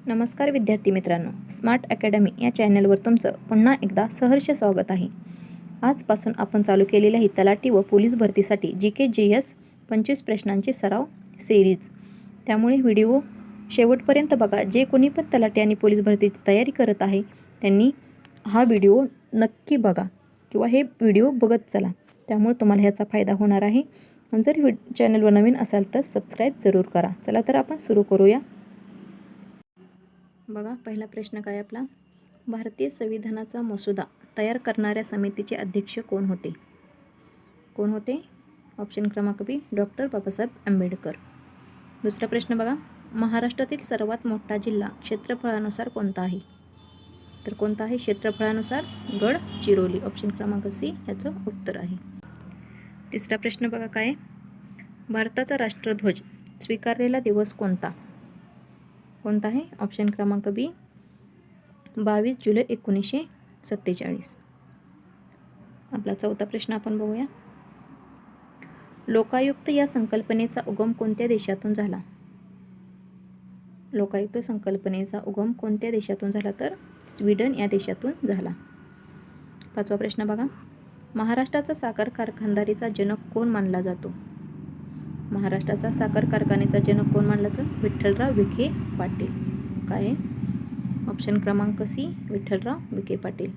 नमस्कार विद्यार्थी मित्रांनो, स्मार्ट अकॅडमी या चॅनलवर तुमचं पुन्हा एकदा सहर्ष स्वागत आहे. आजपासून आपण चालू केलेली आहे तलाठी व पोलीस भरतीसाठी GK/GS 25 प्रश्नांची सराव सिरीज. त्यामुळे व्हिडिओ शेवटपर्यंत बघा. जे कोणी पण तलाठी आणि पोलीस भरतीची तयारी करत आहे त्यांनी हा व्हिडिओ नक्की बघा किंवा हे व्हिडिओ बघत चला. त्यामुळे तुम्हाला ह्याचा फायदा होणार आहे. जर चॅनलवर नवीन असाल तर सबस्क्राईब जरूर करा. चला तर आपण सुरू करूया. बघा, पहिला प्रश्न काय आपला, भारतीय संविधानाचा मसुदा तयार करणाऱ्या समितीचे अध्यक्ष कोण होते? कोण होते? ऑप्शन क्रमांक बी, डॉक्टर बाबासाहेब आंबेडकर. दुसरा प्रश्न बघा, महाराष्ट्रातील सर्वात मोठा जिल्हा क्षेत्रफळानुसार कोणता आहे? तर कोणता आहे क्षेत्रफळानुसार? गडचिरोली. ऑप्शन क्रमांक सी ह्याचं उत्तर आहे. तिसरा प्रश्न बघा काय, भारताचा राष्ट्रध्वज स्वीकारलेला दिवस कोणता? कोणता आहे? ऑप्शन क्रमांक बी, 22 जुलै 1947. आपला चौथा प्रश्न आपण बघूया. लोकायुक्त या संकल्पनेचा उगम कोणत्या देशातून झाला? लोकायुक्त संकल्पनेचा उगम कोणत्या देशातून झाला? तर स्वीडन या देशातून झाला. पाचवा प्रश्न बघा, महाराष्ट्राचा साखर कारखानदारीचा जनक कोण मानला जातो? महाराष्ट्राचा साखर कारखान्याचा जनक कोण मानला जातो? विठ्ठलराव विखे पाटील. काय आहे? ऑप्शन क्रमांक सी, विठ्ठलराव विखे पाटील.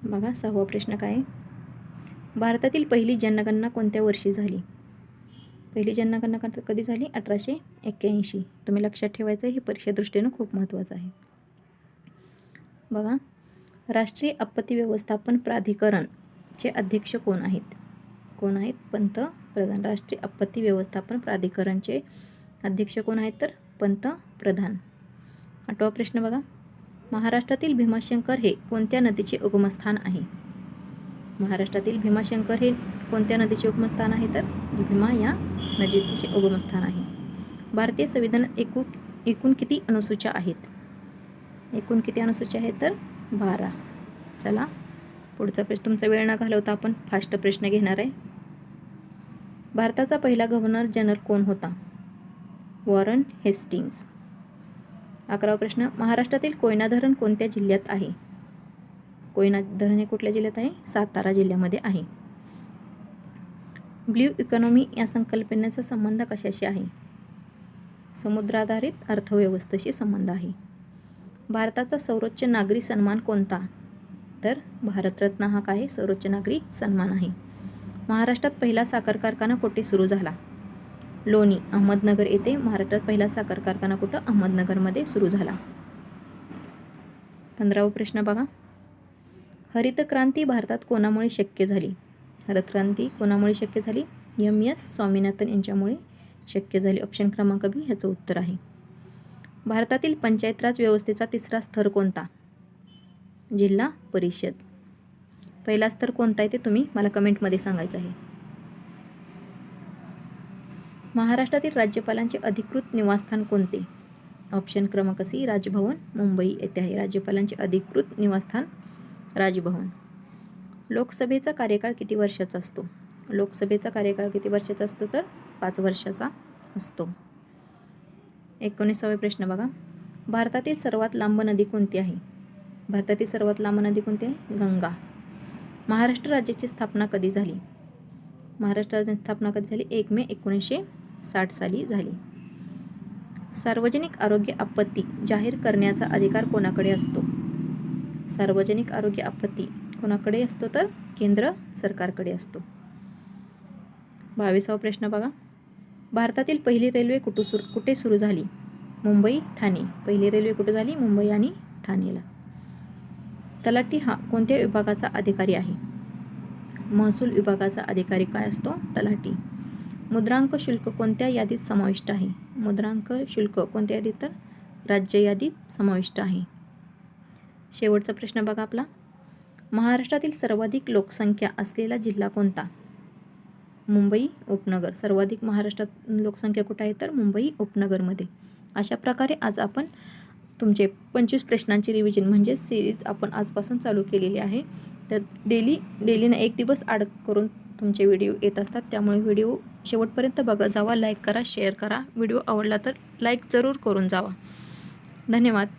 बघा, सहावा प्रश्न काय आहे, भारतातील पहिली जनगणना कोणत्या वर्षी झाली? पहिली जनगणना कधी झाली? 1881. तुम्ही लक्षात ठेवायचं, हे परीक्षा दृष्टीने खूप महत्त्वाचं आहे. बघा, राष्ट्रीय आपत्ती व्यवस्थापन प्राधिकरणचे अध्यक्ष कोण आहेत? कोण आहेत? पंतप्रधान. राष्ट्रीय आपत्ती व्यवस्थापन प्राधिकरणचे अध्यक्ष कोण आहेत? तर पंतप्रधान. आठवा प्रश्न बघा, महाराष्ट्रातील भीमाशंकर हे कोणत्या नदीचे उगमस्थान आहे? महाराष्ट्रातील भीमाशंकर हे कोणत्या नदीचे उगमस्थान आहे? तर भीमा या नदीचे उगमस्थान आहे. भारतीय संविधानात एकूण किती अनुसूच्या आहेत? एकूण किती अनुसूच्या आहेत? तर 12. चला पुढचा प्रश्न, तुमचा वेळ न घालवता आपण फास्ट प्रश्न घेणार आहे. भारताचा पहिला गव्हर्नर जनरल कोण होता? Warren Hastings. 11वा प्रश्न, महाराष्ट्रातील कोयना धरण कोणत्या जिल्ह्यात आहे? कोयना धरण हे कुठल्या जिल्ह्यात आहे? सातारा जिल्ह्यामध्ये आहे. ब्ल्यू इकॉनॉमी या संकल्पनेचा संबंध कशाशी आहे? समुद्राधारित अर्थव्यवस्थेशी संबंध आहे. भारताचा सर्वोच्च नागरी सन्मान कोणता? तर भारतरत्न हा काय? सर्वोच्च नागरी सन्मान आहे. महाराष्ट्रात पहिला साखर कारखाना कुठे सुरू झाला? लोणी, अहमदनगर येथे महाराष्ट्रात पहिला साखर कारखाना कुठं? अहमदनगरमध्ये सुरू झाला. 15वा प्रश्न बघा, हरित क्रांती भारतात कोणामुळे शक्य झाली? हरित क्रांती कोणामुळे शक्य झाली? MS स्वामीनाथन यांच्यामुळे शक्य झाली. ऑप्शन क्रमांक बी ह्याचं उत्तर आहे. भारतातील पंचायत राज व्यवस्थेचा तिसरा स्तर कोणता? जिल्हा परिषद. पहिला स्तर कोणता आहे ते तुम्ही मला कमेंटमध्ये सांगायचं आहे. महाराष्ट्रातील राज्यपालांचे अधिकृत निवासस्थान कोणते? ऑप्शन क्रमांक सी, राजभवन मुंबई येथे आहे. राज्यपालांचे अधिकृत निवासस्थान राजभवन. लोकसभेचा कार्यकाळ किती वर्षाचा असतो? लोकसभेचा कार्यकाळ किती वर्षाचा असतो? तर 5 वर्षाचा असतो. 19वा प्रश्न बघा, भारतातील सर्वात लांब नदी कोणती आहे? भारतातील सर्वात लांब नदी कोणती आहे? गंगा. महाराष्ट्र राज्याची स्थापना कधी झाली? महाराष्ट्र राज्याची स्थापना कधी झाली? 1 मे 1960 साली झाली. सार्वजनिक आरोग्य आपत्ती जाहीर करण्याचा अधिकार कोणाकडे असतो? सार्वजनिक आरोग्य आपत्ती कोणाकडे असतो? तर केंद्र सरकारकडे असतो. 22वा प्रश्न बघा, भारतातील पहिली रेल्वे कुठे सुरू झाली? मुंबई ठाणे. पहिली रेल्वे कुठे झाली? मुंबई आणि ठाणेला. तलाठी हा कोणत्या विभागाचा अधिकारी आहे? महसूल विभागाचा अधिकारी काय असतो? तलाठी. मुद्रांक शुल्क कोणत्या यादीत समाविष्ट आहे? मुद्रांक शुल्क कोणत्या यादीत? तर राज्य यादीत समाविष्ट आहे. शेवटचा प्रश्न बघा आपला, महाराष्ट्रातील सर्वाधिक लोकसंख्या असलेला जिल्हा कोणता? मुंबई उपनगर. सर्वाधिक महाराष्ट्रात लोकसंख्या कुठे आहे? तर मुंबई उपनगरमध्ये. अशा प्रकारे आज आपण तुमचे 25 प्रश्नांची रिव्हिजन म्हणजे सिरीज आपण आजपासून चालू केलेली आहे. तर डेलीनं एक दिवस आड करून तुमचे व्हिडिओ येत असतात. त्यामुळे व्हिडिओ शेवटपर्यंत बघत जावा, लाईक करा, शेअर करा. व्हिडिओ आवडला तर लाईक जरूर करून जावा. धन्यवाद.